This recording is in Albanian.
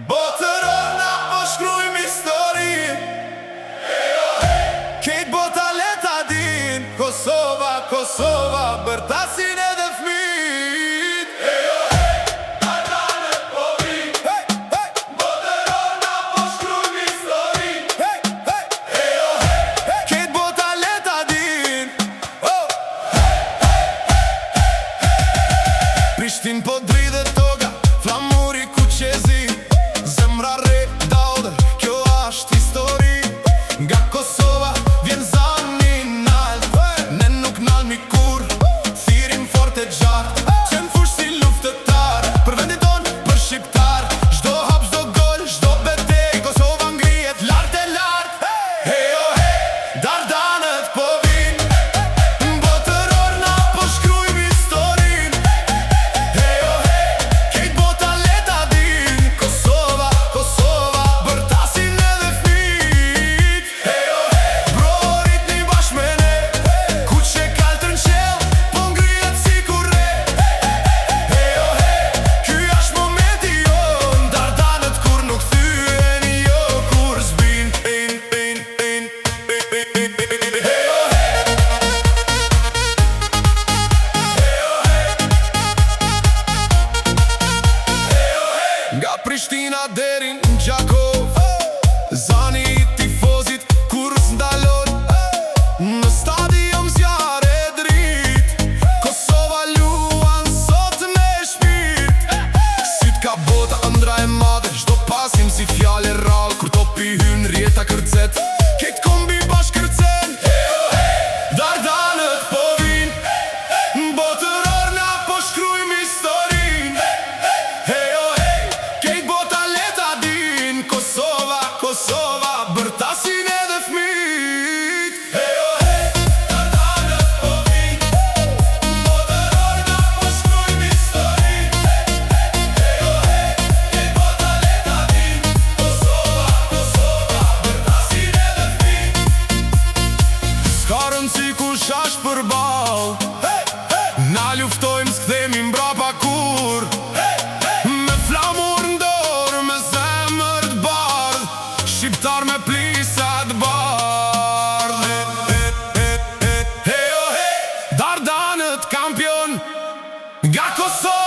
Botëror na po shkrujmë histori. Kejt bota leta din Kosova, Kosova, bërtasin edhe fmit. Dardanët po vin. Botëror na po shkrujmë histori. Kejt bota leta din Prishtin po dridhe toga, flamuri ku qezi, zemra re dauder, kjo asht histori. Nga Kosova vjen zani nalt, ne nuk nalmi kur, thirim fort e gjart, qen fush si luftëtar, për vendin ton, për shqiptar. Zdo hap, zdo gol, zdo betej, Kosova ngrihet lart e lart. Hejo he, Dardanët po vin. Botëror na po shkrujmë historin. Hejo he, kejt bota leta din Kosova, Kosova, bërtasin edhe fmit. Hejo he, brorit një bashk me ne, ku që kaltër në qel, po ngrihet si kur re. Hejo he, ky asht momenti jon, Dardanët kur nuk thyen, jo kur zbin. Hejo he, nga Prishtina deri në Gjakov, zani i tifozit kur s'ndalon, në stadion zjarë e drit. Kosova luan sot me shpirt, si t'ka bota ëndra e madhe, çdo pasim si fjale rall, kur topi hyn rjeta kërcet, kejt kombi bashk kërcen. Dardanët po vin. Botëror na po shkrujmë historin. Hejo he, kejt bota leta din Kosova, Kosova, bërtasin edhe fmit. Hejo he, Dardanët po vin. Botëror na po shkrujmë historin. Hejo he, kejt bota leta din Kosova, Kosova, bërtasin edhe fmit. S'ka rëndsi kush asht përball, na luftojmë s'kthemi mbrapa kur. Me flamur ndor, me zemër t'bardh, shqiptar me plisat bardh. Hejo he, Dardanët kampion nga Kosova.